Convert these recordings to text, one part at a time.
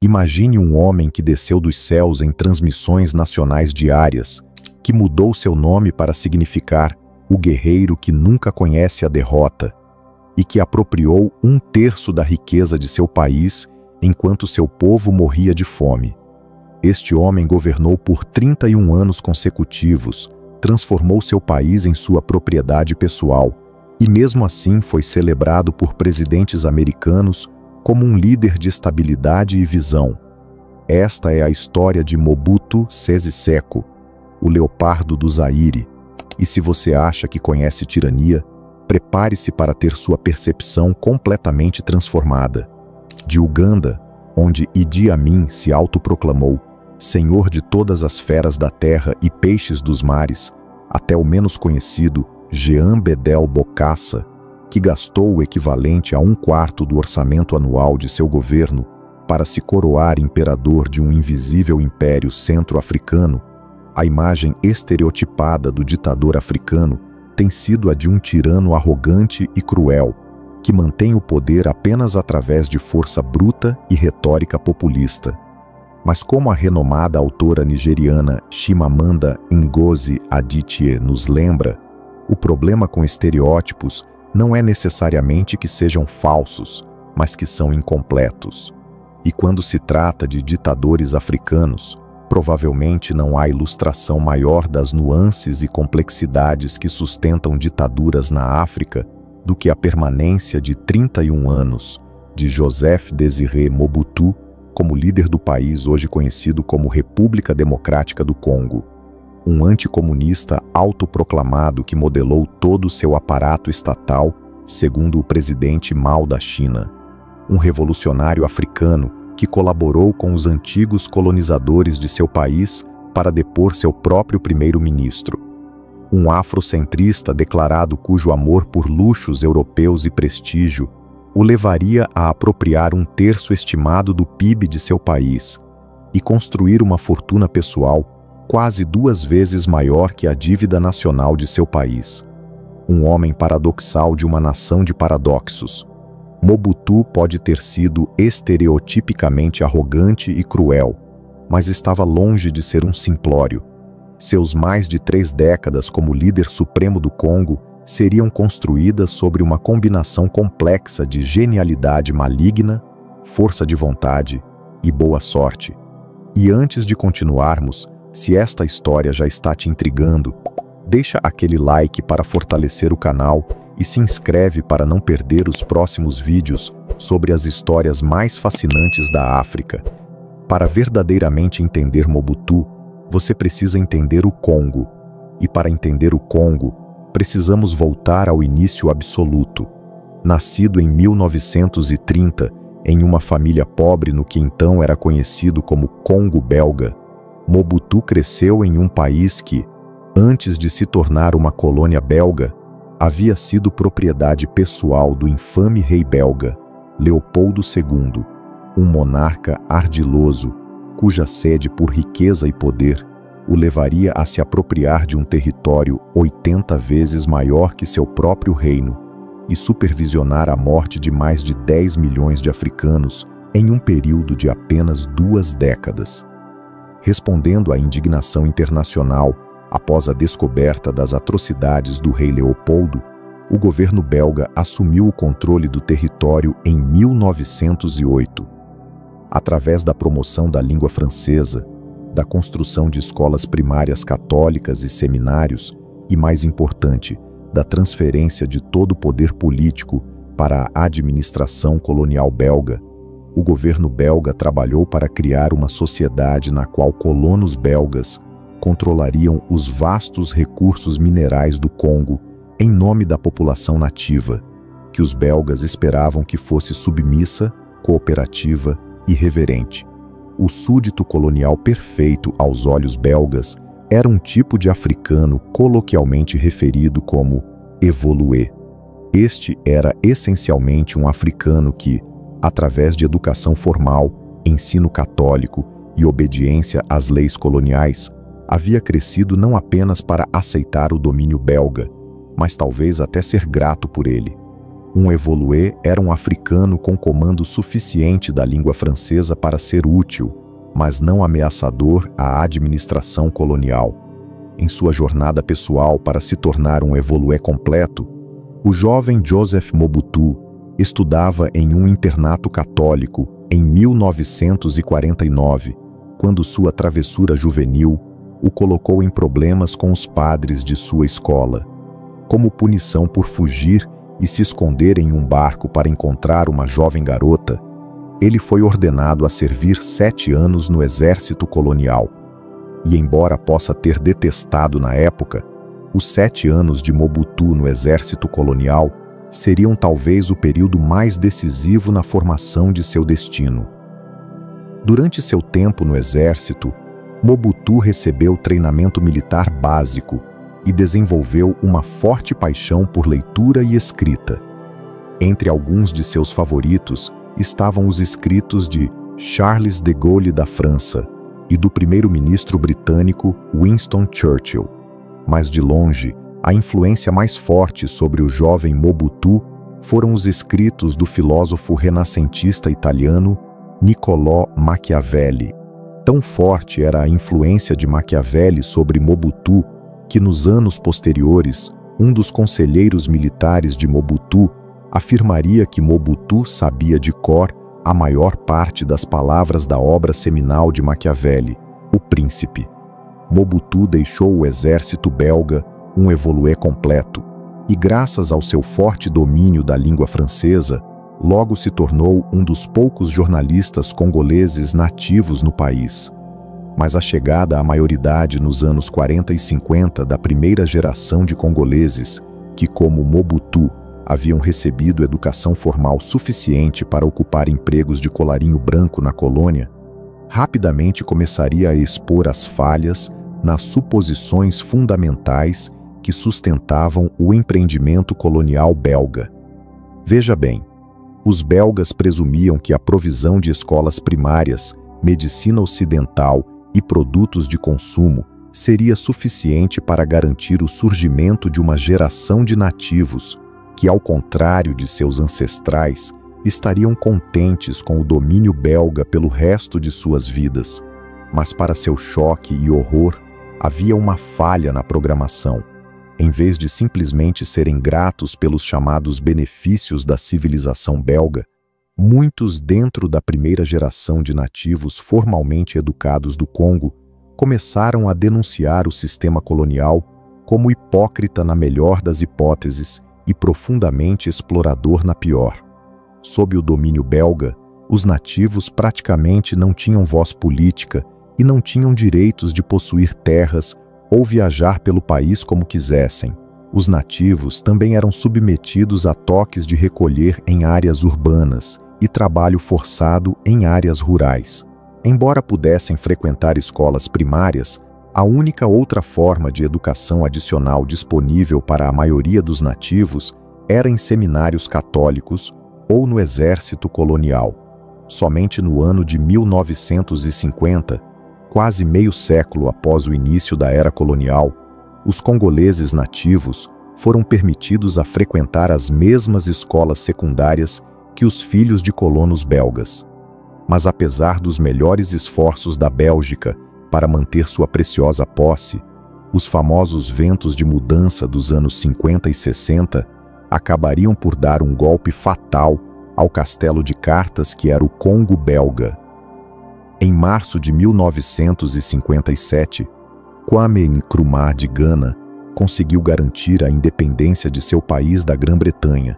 Imagine um homem que desceu dos céus em transmissões nacionais diárias, que mudou seu nome para significar o guerreiro que nunca conhece a derrota e que apropriou 1/3 da riqueza de seu país enquanto seu povo morria de fome. Este homem governou por 31 anos consecutivos, transformou seu país em sua propriedade pessoal e mesmo assim foi celebrado por presidentes americanos como um líder de estabilidade e visão. Esta é a história de Mobutu Sese Seko, o leopardo do Zaire. E se você acha que conhece tirania, prepare-se para ter sua percepção completamente transformada. De Uganda, onde Idi Amin se autoproclamou senhor de todas as feras da terra e peixes dos mares, até o menos conhecido Jean Bedel Bokassa, que gastou o equivalente a 1/4 do orçamento anual de seu governo para se coroar imperador de um invisível império centro-africano, a imagem estereotipada do ditador africano tem sido a de um tirano arrogante e cruel, que mantém o poder apenas através de força bruta e retórica populista. Mas como a renomada autora nigeriana Chimamanda Ngozi Adichie nos lembra, o problema com estereótipos não é necessariamente que sejam falsos, mas que são incompletos. E quando se trata de ditadores africanos, provavelmente não há ilustração maior das nuances e complexidades que sustentam ditaduras na África do que a permanência de 31 anos de Joseph Désiré Mobutu como líder do país hoje conhecido como República Democrática do Congo, um anticomunista autoproclamado que modelou todo o seu aparato estatal segundo o presidente Mao da China, um revolucionário africano que colaborou com os antigos colonizadores de seu país para depor seu próprio primeiro-ministro, um afrocentrista declarado cujo amor por luxos europeus e prestígio o levaria a apropriar 1/3 estimado do PIB de seu país e construir uma fortuna pessoal quase 2 vezes maior que a dívida nacional de seu país. Um homem paradoxal de uma nação de paradoxos. Mobutu pode ter sido estereotipicamente arrogante e cruel, mas estava longe de ser um simplório. Seus mais de 3 décadas como líder supremo do Congo seriam construídas sobre uma combinação complexa de genialidade maligna, força de vontade e boa sorte. E antes de continuarmos, se esta história já está te intrigando, deixa aquele like para fortalecer o canal e se inscreve para não perder os próximos vídeos sobre as histórias mais fascinantes da África. Para verdadeiramente entender Mobutu, você precisa entender o Congo. E para entender o Congo, precisamos voltar ao início absoluto. Nascido em 1930, em uma família pobre no que então era conhecido como Congo belga, Mobutu cresceu em um país que, antes de se tornar uma colônia belga, havia sido propriedade pessoal do infame rei belga, Leopoldo II, um monarca ardiloso, cuja sede por riqueza e poder o levaria a se apropriar de um território 80 vezes maior que seu próprio reino e supervisionar a morte de mais de 10 milhões de africanos em um período de apenas 2 décadas. Respondendo à indignação internacional após a descoberta das atrocidades do rei Leopoldo, o governo belga assumiu o controle do território em 1908. Através da promoção da língua francesa, da construção de escolas primárias católicas e seminários e, mais importante, da transferência de todo o poder político para a administração colonial belga, o governo belga trabalhou para criar uma sociedade na qual colonos belgas controlariam os vastos recursos minerais do Congo em nome da população nativa, que os belgas esperavam que fosse submissa, cooperativa e reverente. O súdito colonial perfeito aos olhos belgas era um tipo de africano coloquialmente referido como evolué. Este era essencialmente um africano que, através de educação formal, ensino católico e obediência às leis coloniais, havia crescido não apenas para aceitar o domínio belga, mas talvez até ser grato por ele. Um evolué era um africano com comando suficiente da língua francesa para ser útil, mas não ameaçador à administração colonial. Em sua jornada pessoal para se tornar um evolué completo, o jovem Joseph Mobutu estudava em um internato católico em 1949, quando sua travessura juvenil o colocou em problemas com os padres de sua escola. Como punição por fugir e se esconder em um barco para encontrar uma jovem garota, ele foi ordenado a servir 7 anos no exército colonial. E embora possa ter detestado na época, os 7 anos de Mobutu no exército colonial seriam talvez o período mais decisivo na formação de seu destino. Durante seu tempo no exército, Mobutu recebeu treinamento militar básico e desenvolveu uma forte paixão por leitura e escrita. Entre alguns de seus favoritos estavam os escritos de Charles de Gaulle da França e do primeiro-ministro britânico Winston Churchill. Mas de longe, a influência mais forte sobre o jovem Mobutu foram os escritos do filósofo renascentista italiano Niccolò Machiavelli. Tão forte era a influência de Machiavelli sobre Mobutu que nos anos posteriores, um dos conselheiros militares de Mobutu afirmaria que Mobutu sabia de cor a maior parte das palavras da obra seminal de Machiavelli, O Príncipe. Mobutu deixou o exército belga um evolué completo e, graças ao seu forte domínio da língua francesa, logo se tornou um dos poucos jornalistas congoleses nativos no país. Mas a chegada à maioridade nos anos 40 e 50 da primeira geração de congoleses, que, como Mobutu, haviam recebido educação formal suficiente para ocupar empregos de colarinho branco na colônia, rapidamente começaria a expor as falhas nas suposições fundamentais que sustentavam o empreendimento colonial belga. Veja bem, os belgas presumiam que a provisão de escolas primárias, medicina ocidental e produtos de consumo seria suficiente para garantir o surgimento de uma geração de nativos que, ao contrário de seus ancestrais, estariam contentes com o domínio belga pelo resto de suas vidas. Mas, para seu choque e horror, havia uma falha na programação. Em vez de simplesmente serem gratos pelos chamados benefícios da civilização belga, muitos dentro da primeira geração de nativos formalmente educados do Congo começaram a denunciar o sistema colonial como hipócrita na melhor das hipóteses e profundamente explorador na pior. Sob o domínio belga, os nativos praticamente não tinham voz política e não tinham direitos de possuir terras ou viajar pelo país como quisessem. Os nativos também eram submetidos a toques de recolher em áreas urbanas e trabalho forçado em áreas rurais. Embora pudessem frequentar escolas primárias, a única outra forma de educação adicional disponível para a maioria dos nativos era em seminários católicos ou no exército colonial. Somente no ano de 1950, quase meio século após o início da era colonial, os congoleses nativos foram permitidos a frequentar as mesmas escolas secundárias que os filhos de colonos belgas. Mas apesar dos melhores esforços da Bélgica para manter sua preciosa posse, os famosos ventos de mudança dos anos 50 e 60 acabariam por dar um golpe fatal ao castelo de cartas que era o Congo belga. Em março de 1957, Kwame Nkrumah de Gana conseguiu garantir a independência de seu país da Grã-Bretanha.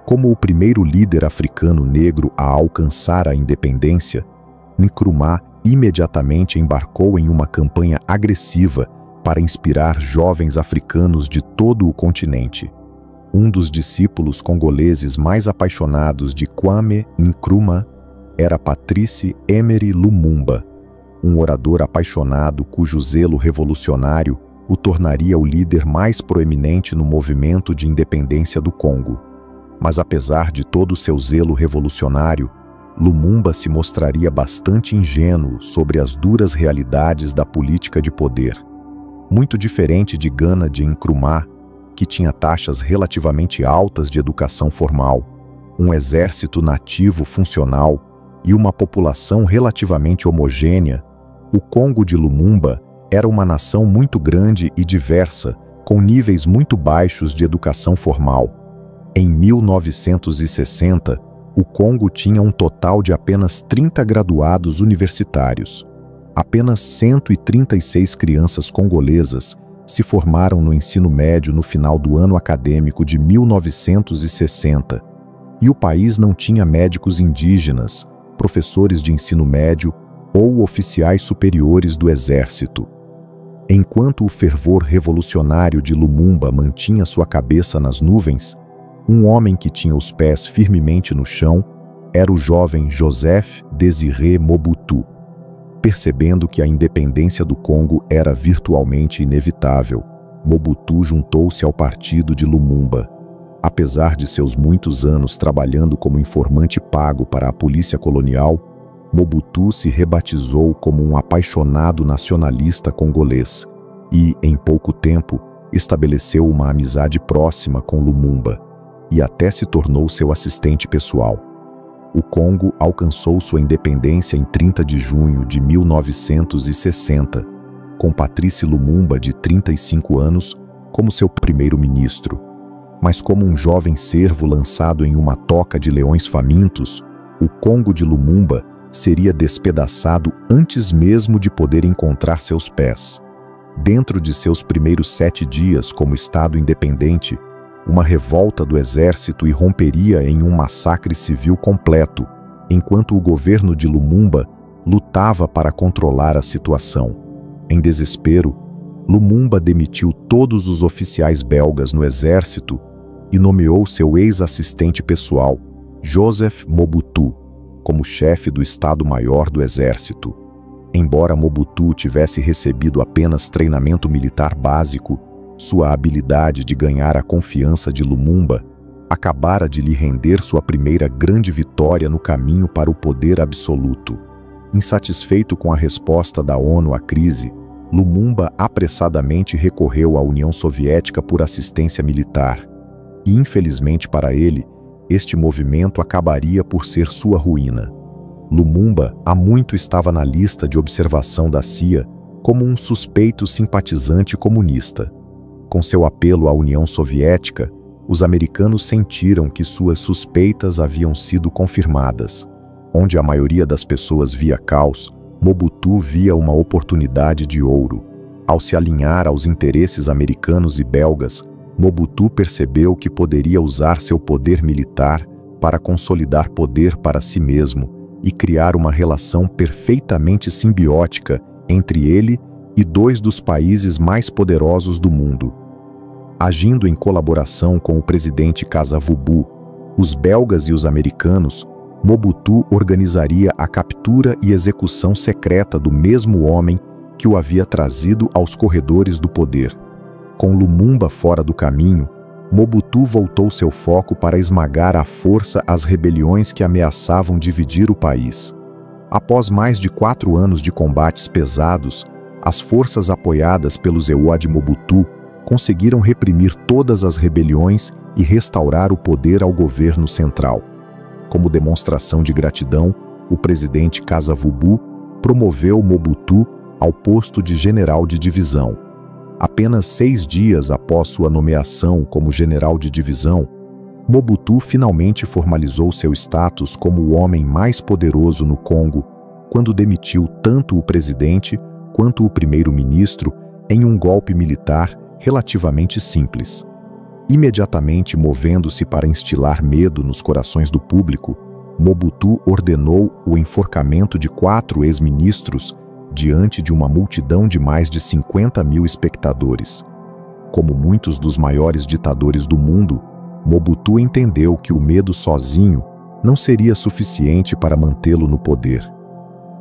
Como o primeiro líder africano negro a alcançar a independência, Nkrumah imediatamente embarcou em uma campanha agressiva para inspirar jovens africanos de todo o continente. Um dos discípulos congoleses mais apaixonados de Kwame Nkrumah era Patrice Emery Lumumba, um orador apaixonado cujo zelo revolucionário o tornaria o líder mais proeminente no movimento de independência do Congo. Mas apesar de todo o seu zelo revolucionário, Lumumba se mostraria bastante ingênuo sobre as duras realidades da política de poder. Muito diferente de Gana de Nkrumah, que tinha taxas relativamente altas de educação formal, um exército nativo funcional e uma população relativamente homogênea, o Congo de Lumumba era uma nação muito grande e diversa, com níveis muito baixos de educação formal. Em 1960, o Congo tinha um total de apenas 30 graduados universitários. Apenas 136 crianças congolesas se formaram no ensino médio no final do ano acadêmico de 1960, e o país não tinha médicos indígenas, professores de ensino médio ou oficiais superiores do exército. Enquanto o fervor revolucionário de Lumumba mantinha sua cabeça nas nuvens, um homem que tinha os pés firmemente no chão era o jovem Joseph Désiré Mobutu. Percebendo que a independência do Congo era virtualmente inevitável, Mobutu juntou-se ao partido de Lumumba. Apesar de seus muitos anos trabalhando como informante pago para a polícia colonial, Mobutu se rebatizou como um apaixonado nacionalista congolês e, em pouco tempo, estabeleceu uma amizade próxima com Lumumba e até se tornou seu assistente pessoal. O Congo alcançou sua independência em 30 de junho de 1960, com Patrice Lumumba, de 35 anos, como seu primeiro-ministro. Mas como um jovem cervo lançado em uma toca de leões famintos, o Congo de Lumumba seria despedaçado antes mesmo de poder encontrar seus pés. Dentro de seus primeiros 7 dias como Estado independente, uma revolta do exército irromperia em um massacre civil completo, enquanto o governo de Lumumba lutava para controlar a situação. Em desespero, Lumumba demitiu todos os oficiais belgas no exército e nomeou seu ex-assistente pessoal, Joseph Mobutu, como chefe do Estado-Maior do Exército. Embora Mobutu tivesse recebido apenas treinamento militar básico, sua habilidade de ganhar a confiança de Lumumba acabara de lhe render sua primeira grande vitória no caminho para o poder absoluto. Insatisfeito com a resposta da ONU à crise, Lumumba apressadamente recorreu à União Soviética por assistência militar. E, infelizmente para ele, este movimento acabaria por ser sua ruína. Lumumba há muito estava na lista de observação da CIA como um suspeito simpatizante comunista. Com seu apelo à União Soviética, os americanos sentiram que suas suspeitas haviam sido confirmadas. Onde a maioria das pessoas via caos, Mobutu via uma oportunidade de ouro. Ao se alinhar aos interesses americanos e belgas, Mobutu percebeu que poderia usar seu poder militar para consolidar poder para si mesmo e criar uma relação perfeitamente simbiótica entre ele e 2 dos países mais poderosos do mundo. Agindo em colaboração com o presidente Kasavubu, os belgas e os americanos, Mobutu organizaria a captura e execução secreta do mesmo homem que o havia trazido aos corredores do poder. Com Lumumba fora do caminho, Mobutu voltou seu foco para esmagar à força as rebeliões que ameaçavam dividir o país. Após mais de 4 anos de combates pesados, as forças apoiadas pelo Zeuá de Mobutu conseguiram reprimir todas as rebeliões e restaurar o poder ao governo central. Como demonstração de gratidão, o presidente Kasavubu promoveu Mobutu ao posto de general de divisão. Apenas 6 dias após sua nomeação como general de divisão, Mobutu finalmente formalizou seu status como o homem mais poderoso no Congo, quando demitiu tanto o presidente quanto o primeiro-ministro em um golpe militar relativamente simples. Imediatamente movendo-se para instilar medo nos corações do público, Mobutu ordenou o enforcamento de 4 ex-ministros diante de uma multidão de mais de 50.000 espectadores. Como muitos dos maiores ditadores do mundo, Mobutu entendeu que o medo sozinho não seria suficiente para mantê-lo no poder.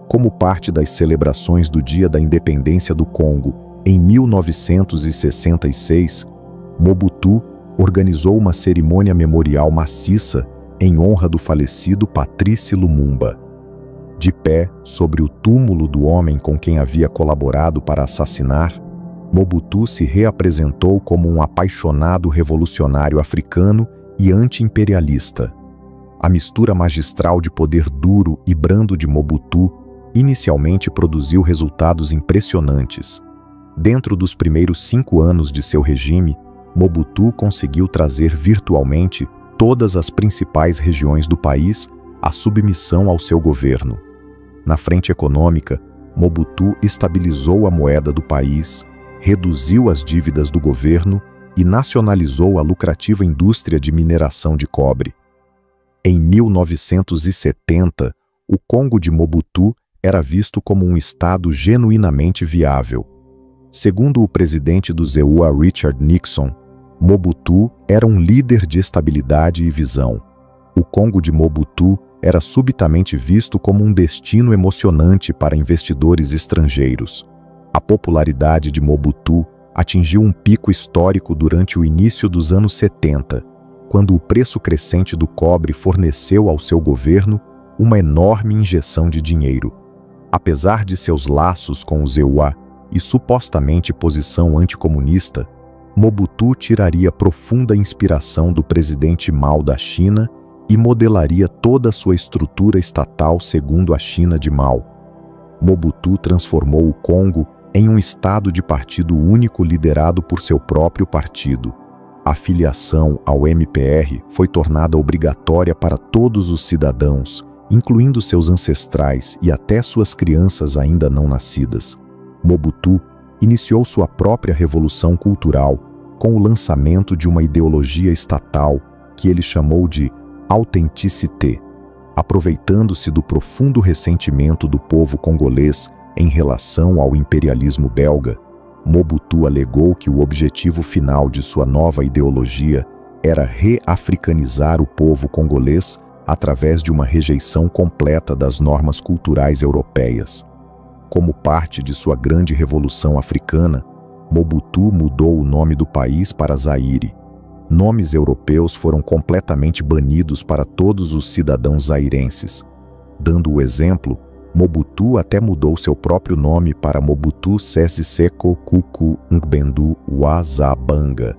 Como parte das celebrações do Dia da Independência do Congo, em 1966, Mobutu organizou uma cerimônia memorial maciça em honra do falecido Patrice Lumumba. De pé sobre o túmulo do homem com quem havia colaborado para assassinar, Mobutu se reapresentou como um apaixonado revolucionário africano e anti-imperialista. A mistura magistral de poder duro e brando de Mobutu inicialmente produziu resultados impressionantes. Dentro dos primeiros 5 anos de seu regime, Mobutu conseguiu trazer virtualmente todas as principais regiões do país à submissão ao seu governo. Na frente econômica, Mobutu estabilizou a moeda do país, reduziu as dívidas do governo e nacionalizou a lucrativa indústria de mineração de cobre. Em 1970, o Congo de Mobutu era visto como um estado genuinamente viável. Segundo o presidente do ZEUA, Richard Nixon, Mobutu era um líder de estabilidade e visão. O Congo de Mobutu era subitamente visto como um destino emocionante para investidores estrangeiros. A popularidade de Mobutu atingiu um pico histórico durante o início dos anos 70, quando o preço crescente do cobre forneceu ao seu governo uma enorme injeção de dinheiro. Apesar de seus laços com o ZEUA e supostamente posição anticomunista, Mobutu tiraria profunda inspiração do presidente Mao da China e modelaria toda a sua estrutura estatal segundo a China de Mao. Mobutu transformou o Congo em um estado de partido único liderado por seu próprio partido. A filiação ao MPR foi tornada obrigatória para todos os cidadãos, incluindo seus ancestrais e até suas crianças ainda não nascidas. Mobutu iniciou sua própria revolução cultural com o lançamento de uma ideologia estatal que ele chamou de authenticité. Aproveitando-se do profundo ressentimento do povo congolês em relação ao imperialismo belga, Mobutu alegou que o objetivo final de sua nova ideologia era reafricanizar o povo congolês através de uma rejeição completa das normas culturais europeias. Como parte de sua grande revolução africana, Mobutu mudou o nome do país para Zaire. Nomes europeus foram completamente banidos para todos os cidadãos zairenses. Dando o exemplo, Mobutu até mudou seu próprio nome para Mobutu Sese Seko Kuku Ngbendu Wazabanga,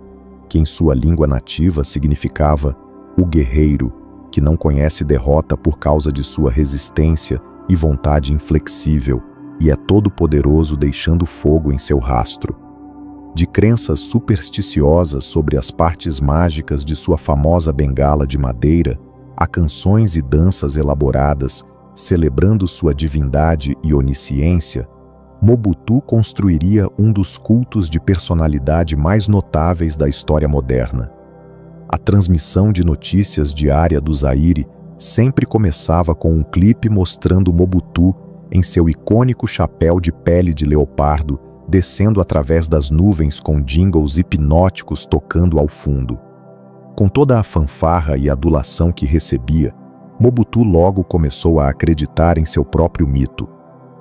que em sua língua nativa significava o guerreiro, que não conhece derrota por causa de sua resistência e vontade inflexível, e é todo-poderoso deixando fogo em seu rastro. De crenças supersticiosas sobre as partes mágicas de sua famosa bengala de madeira, a canções e danças elaboradas, celebrando sua divindade e onisciência, Mobutu construiria um dos cultos de personalidade mais notáveis da história moderna. A transmissão de notícias diária do Zaire sempre começava com um clipe mostrando Mobutu em seu icônico chapéu de pele de leopardo, descendo através das nuvens com jingles hipnóticos tocando ao fundo. Com toda a fanfarra e adulação que recebia, Mobutu logo começou a acreditar em seu próprio mito.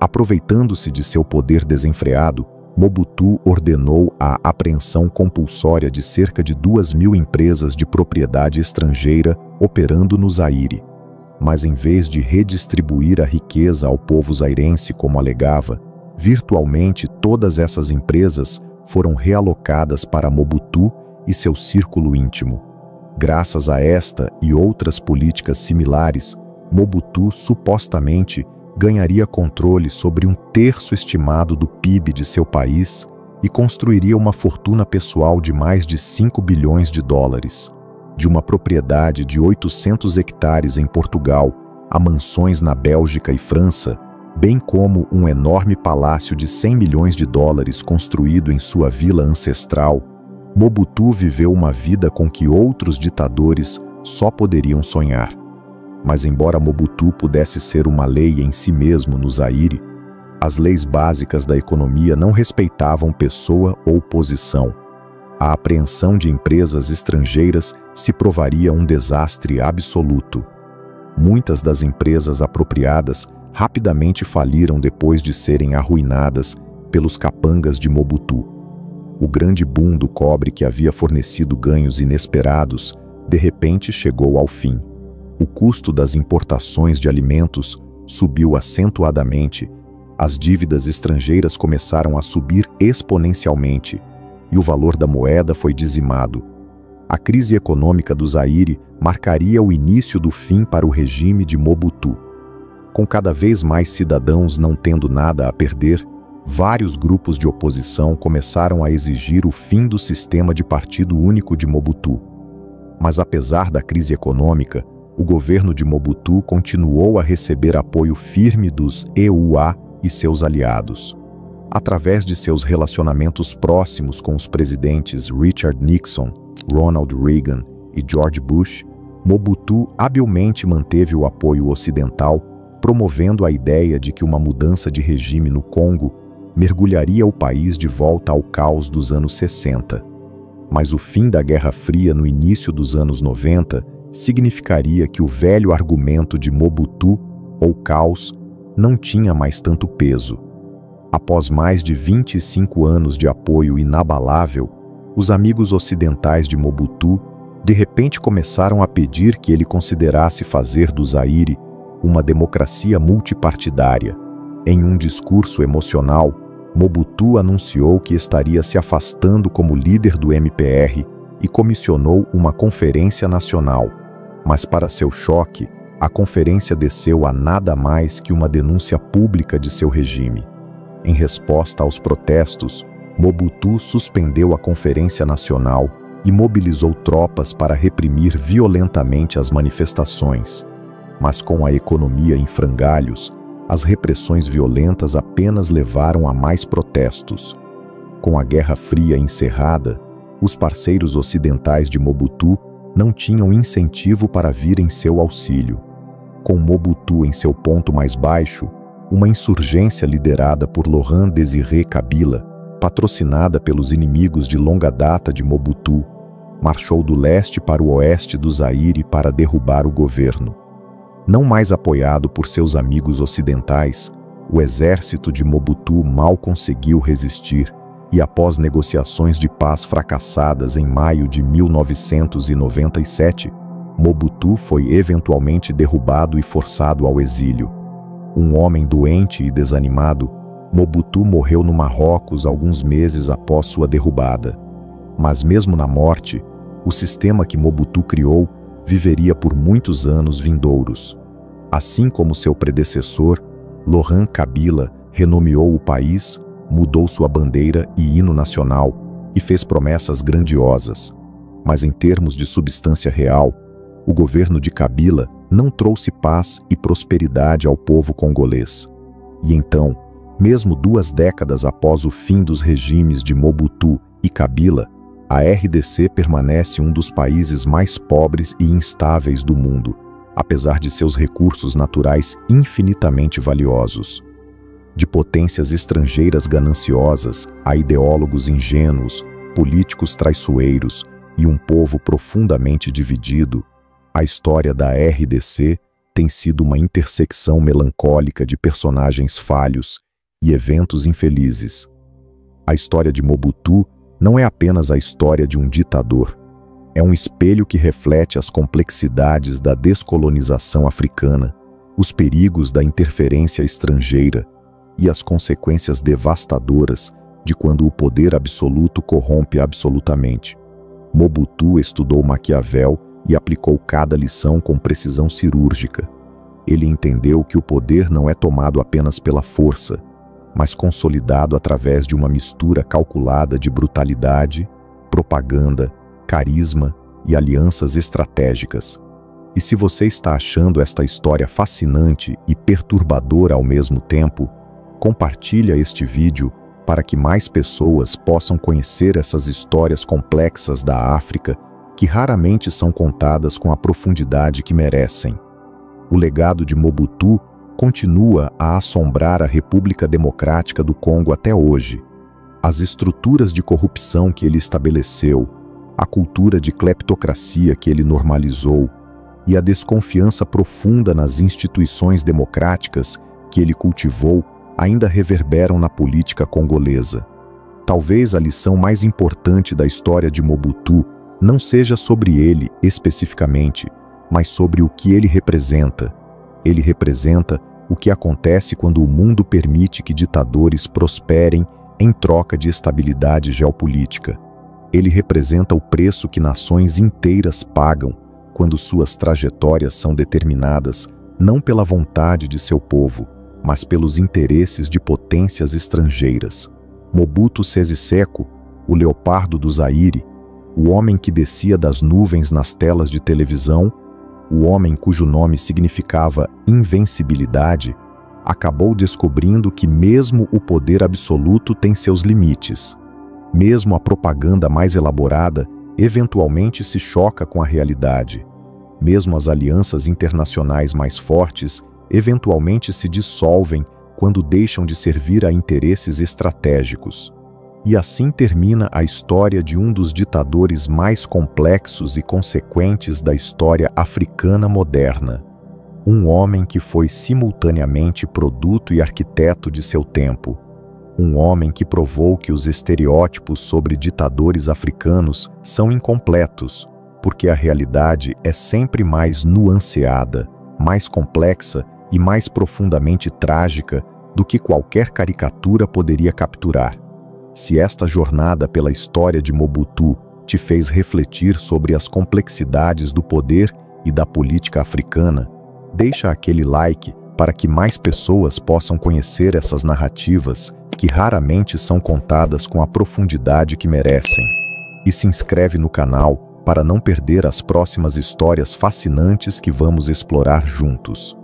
Aproveitando-se de seu poder desenfreado, Mobutu ordenou a apreensão compulsória de cerca de 2.000 empresas de propriedade estrangeira operando no Zaire. Mas em vez de redistribuir a riqueza ao povo zairense como alegava, virtualmente todas essas empresas foram realocadas para Mobutu e seu círculo íntimo. Graças a esta e outras políticas similares, Mobutu supostamente ganharia controle sobre 1/3 estimado do PIB de seu país e construiria uma fortuna pessoal de mais de 5 bilhões de dólares. De uma propriedade de 800 hectares em Portugal a mansões na Bélgica e França, bem como um enorme palácio de 100 milhões de dólares construído em sua vila ancestral, Mobutu viveu uma vida com que outros ditadores só poderiam sonhar. Mas embora Mobutu pudesse ser uma lei em si mesmo no Zaire, as leis básicas da economia não respeitavam pessoa ou posição. A apreensão de empresas estrangeiras se provaria um desastre absoluto. Muitas das empresas apropriadas rapidamente faliram depois de serem arruinadas pelos capangas de Mobutu. O grande boom do cobre que havia fornecido ganhos inesperados, de repente chegou ao fim. O custo das importações de alimentos subiu acentuadamente As dívidas estrangeiras começaram a subir exponencialmente e o valor da moeda foi dizimado. A crise econômica do Zaire marcaria o início do fim para o regime de Mobutu. Com cada vez mais cidadãos não tendo nada a perder, vários grupos de oposição começaram a exigir o fim do sistema de partido único de Mobutu. Mas apesar da crise econômica, o governo de Mobutu continuou a receber apoio firme dos EUA e seus aliados. Através de seus relacionamentos próximos com os presidentes Richard Nixon, Ronald Reagan e George Bush, Mobutu habilmente manteve o apoio ocidental, promovendo a ideia de que uma mudança de regime no Congo mergulharia o país de volta ao caos dos anos 60. Mas o fim da Guerra Fria no início dos anos 90 significaria que o velho argumento de Mobutu, ou caos, não tinha mais tanto peso. Após mais de 25 anos de apoio inabalável, os amigos ocidentais de Mobutu de repente começaram a pedir que ele considerasse fazer do Zaire uma democracia multipartidária. Em um discurso emocional, Mobutu anunciou que estaria se afastando como líder do MPR e comissionou uma conferência nacional. Mas, para seu choque, a conferência desceu a nada mais que uma denúncia pública de seu regime. Em resposta aos protestos, Mobutu suspendeu a Conferência Nacional e mobilizou tropas para reprimir violentamente as manifestações. Mas com a economia em frangalhos, as repressões violentas apenas levaram a mais protestos. Com a Guerra Fria encerrada, os parceiros ocidentais de Mobutu não tinham incentivo para vir em seu auxílio. Com Mobutu em seu ponto mais baixo, uma insurgência liderada por Laurent Désiré Kabila, patrocinada pelos inimigos de longa data de Mobutu, marchou do leste para o oeste do Zaire para derrubar o governo. Não mais apoiado por seus amigos ocidentais, o exército de Mobutu mal conseguiu resistir e, após negociações de paz fracassadas em maio de 1997, Mobutu foi eventualmente derrubado e forçado ao exílio. Um homem doente e desanimado, Mobutu morreu no Marrocos alguns meses após sua derrubada. Mas mesmo na morte, o sistema que Mobutu criou viveria por muitos anos vindouros. Assim como seu predecessor, Laurent Kabila renomeou o país, mudou sua bandeira e hino nacional e fez promessas grandiosas. Mas em termos de substância real, o governo de Kabila não trouxe paz e prosperidade ao povo congolês. E então, mesmo 2 décadas após o fim dos regimes de Mobutu e Kabila, a RDC permanece um dos países mais pobres e instáveis do mundo, apesar de seus recursos naturais infinitamente valiosos. De potências estrangeiras gananciosas a ideólogos ingênuos, políticos traiçoeiros e um povo profundamente dividido, a história da RDC tem sido uma intersecção melancólica de personagens falhos e eventos infelizes. A história de Mobutu não é apenas a história de um ditador. É um espelho que reflete as complexidades da descolonização africana, os perigos da interferência estrangeira e as consequências devastadoras de quando o poder absoluto corrompe absolutamente. Mobutu estudou Maquiavel e aplicou cada lição com precisão cirúrgica. Ele entendeu que o poder não é tomado apenas pela força, mas consolidado através de uma mistura calculada de brutalidade, propaganda, carisma e alianças estratégicas. E se você está achando esta história fascinante e perturbadora ao mesmo tempo, compartilha este vídeo para que mais pessoas possam conhecer essas histórias complexas da África que raramente são contadas com a profundidade que merecem. O legado de Mobutu continua a assombrar a República Democrática do Congo até hoje. As estruturas de corrupção que ele estabeleceu, a cultura de cleptocracia que ele normalizou e a desconfiança profunda nas instituições democráticas que ele cultivou ainda reverberam na política congolesa. Talvez a lição mais importante da história de Mobutu não seja sobre ele especificamente, mas sobre o que ele representa. Ele representa o que acontece quando o mundo permite que ditadores prosperem em troca de estabilidade geopolítica. Ele representa o preço que nações inteiras pagam quando suas trajetórias são determinadas não pela vontade de seu povo, mas pelos interesses de potências estrangeiras. Mobutu Sese Seko, o leopardo do Zaire, o homem que descia das nuvens nas telas de televisão, o homem cujo nome significava invencibilidade, acabou descobrindo que mesmo o poder absoluto tem seus limites. Mesmo a propaganda mais elaborada eventualmente se choca com a realidade. Mesmo as alianças internacionais mais fortes eventualmente se dissolvem quando deixam de servir a interesses estratégicos. E assim termina a história de um dos ditadores mais complexos e consequentes da história africana moderna. Um homem que foi simultaneamente produto e arquiteto de seu tempo. Um homem que provou que os estereótipos sobre ditadores africanos são incompletos, porque a realidade é sempre mais nuanceada, mais complexa e mais profundamente trágica do que qualquer caricatura poderia capturar. Se esta jornada pela história de Mobutu te fez refletir sobre as complexidades do poder e da política africana, deixa aquele like para que mais pessoas possam conhecer essas narrativas que raramente são contadas com a profundidade que merecem. E se inscreve no canal para não perder as próximas histórias fascinantes que vamos explorar juntos.